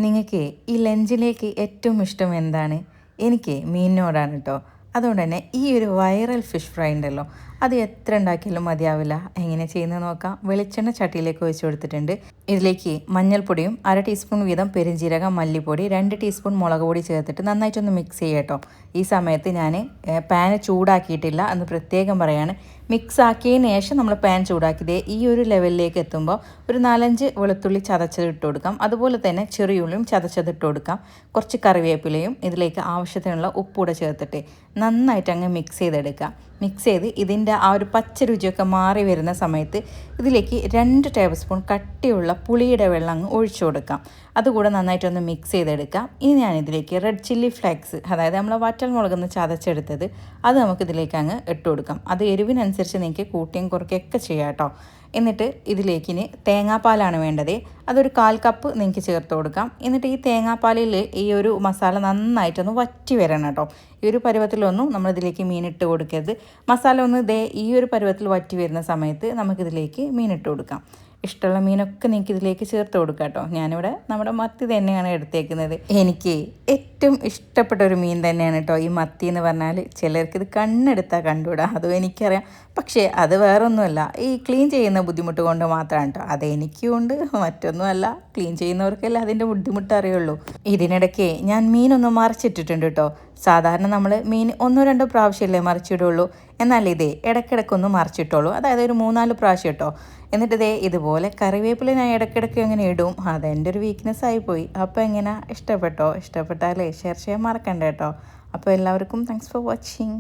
നിങ്ങൾക്ക് ഈ ലഞ്ചിലേക്ക് ഏറ്റവും ഇഷ്ടം എന്താണ്? എനിക്ക് മീനിനോടാണ് കേട്ടോ. അതുകൊണ്ട് തന്നെ ഈ ഒരു വൈറൽ ഫിഷ് ഫ്രൈ ഉണ്ടല്ലോ, അത് എത്ര ഉണ്ടാക്കിയാലും മതിയാവില്ല. എങ്ങനെ ചെയ്യുന്നത് നോക്കാം. വെളിച്ചെണ്ണ ചട്ടിയിലേക്ക് ഒഴിച്ചു കൊടുത്തിട്ടുണ്ട്. ഇതിലേക്ക് മഞ്ഞൾപ്പൊടിയും 1/2 ടീസ്പൂൺ വീതം പെരുംജീരകം, മല്ലിപ്പൊടി, 2 ടീസ്പൂൺ മുളക് പൊടി ചേർത്തിട്ട് നന്നായിട്ടൊന്ന് മിക്സ് ചെയ്യാം കേട്ടോ. ഈ സമയത്ത് ഞാൻ പാന് ചൂടാക്കിയിട്ടില്ല എന്ന് പ്രത്യേകം പറയാണ്. മിക്സ് ആക്കിയതിന് ശേഷം നമ്മൾ പാൻ ചൂടാക്കിയത് ഈ ഒരു ലെവലിലേക്ക് എത്തുമ്പോൾ ഒരു 4-5 വെളുത്തുള്ളി ചതച്ചത് ഇട്ട് കൊടുക്കാം. അതുപോലെ തന്നെ ചെറിയുള്ളിയും ചതച്ചത് ഇട്ട് കൊടുക്കാം. കുറച്ച് കറിവേപ്പിലയും ഇതിലേക്ക് ആവശ്യത്തിനുള്ള ഉപ്പൂടെ ചേർത്തിട്ട് നന്നായിട്ട് അങ്ങ് മിക്സ് ചെയ്തെടുക്കാം. മിക്സ് ചെയ്ത് ഇതിൻ്റെ ആ ഒരു പച്ച രുചിയൊക്കെ മാറി വരുന്ന സമയത്ത് ഇതിലേക്ക് 2 ടേബിൾ സ്പൂൺ കട്ടിയുള്ള പുളിയുടെ വെള്ളം അങ്ങ് ഒഴിച്ചു കൊടുക്കാം. അതുകൂടെ നന്നായിട്ടൊന്ന് മിക്സ് ചെയ്തെടുക്കാം. ഇനി ഞാനിതിലേക്ക് റെഡ് ചില്ലി ഫ്ലേക്സ്, അതായത് നമ്മൾ വറ്റൽ മുളകൊന്ന് ചതച്ചെടുത്തത്, അത് നമുക്കിതിലേക്ക് അങ്ങ് ഇട്ട് കൊടുക്കാം. അത് എരിവിനനുസരിച്ച് നിങ്ങൾക്ക് കൂട്ടിയും കുറയ്ക്കുകയൊക്കെ ചെയ്യാം കേട്ടോ. എന്നിട്ട് ഇതിലേക്ക് ഇനി തേങ്ങാപ്പാലാണ് വേണ്ടത്. അതൊരു 1/4 കപ്പ് നിങ്ങൾക്ക് ചേർത്ത് കൊടുക്കാം. എന്നിട്ട് ഈ തേങ്ങാപ്പാലിൽ ഈ ഒരു മസാല നന്നായിട്ടൊന്ന് വറ്റി വരണം കേട്ടോ. ഈ ഒരു പരുവത്തിലൊന്നും നമ്മളിതിലേക്ക് മീനിട്ട് കൊടുക്കരുത്. മസാല ഒന്ന് ഈ ഒരു പരുവത്തിൽ വറ്റി വരുന്ന സമയത്ത് നമുക്കിതിലേക്ക് മീനിട്ട് കൊടുക്കാം. ഇഷ്ടമുള്ള മീനൊക്കെ നിങ്ങൾക്ക് ഇതിലേക്ക് ചേർത്ത് കൊടുക്കാം കേട്ടോ. ഞാനിവിടെ നമ്മുടെ മത്തി തന്നെയാണ് എടുത്തേക്കുന്നത്. എനിക്ക് ഏറ്റവും ഇഷ്ടപ്പെട്ട ഒരു മീൻ തന്നെയാണ് കേട്ടോ ഈ മത്തി എന്ന് പറഞ്ഞാൽ. ചിലർക്ക് ഇത് കണ്ണെടുത്താൽ കണ്ടുകൂടാ, അതും എനിക്കറിയാം. പക്ഷേ അത് വേറൊന്നുമല്ല, ഈ ക്ലീൻ ചെയ്യുന്ന ബുദ്ധിമുട്ട് കൊണ്ട് മാത്രമാണ് കേട്ടോ. അത് എനിക്കുണ്ട്, മറ്റൊന്നുമല്ല. ക്ലീൻ ചെയ്യുന്നവർക്കല്ലേ അതിൻ്റെ ബുദ്ധിമുട്ട് അറിയുള്ളൂ. ഇതിനിടയ്ക്ക് ഞാൻ മീനൊന്ന് മറിച്ചിട്ടിട്ടുണ്ട് കേട്ടോ. സാധാരണ നമ്മൾ മീൻ 1-2 പ്രാവശ്യമല്ലേ മറിച്ചിടുള്ളൂ. എന്നാൽ ഇതേ ഇടയ്ക്കിടയ്ക്കൊന്ന് മറിച്ചിട്ടുള്ളൂ, അതായത് ഒരു 3-4 പ്രാവശ്യം കേട്ടോ. എന്നിട്ട് ഇതുപോലെ കറിവേപ്പില ഞാൻ ഇടയ്ക്കിടയ്ക്ക് അങ്ങനെ ഇടും. അതെൻ്റെ ഒരു വീക്ക്നെസ് ആയിപ്പോയി. അപ്പോൾ എങ്ങനെ, ഇഷ്ടപ്പെട്ടോ? ഇഷ്ടപ്പെട്ടാലേ ഷെയർ ചെയ്യാൻ മറക്കണ്ട കേട്ടോ. അപ്പോൾ എല്ലാവർക്കും താങ്ക്സ് ഫോർ വാച്ചിങ്.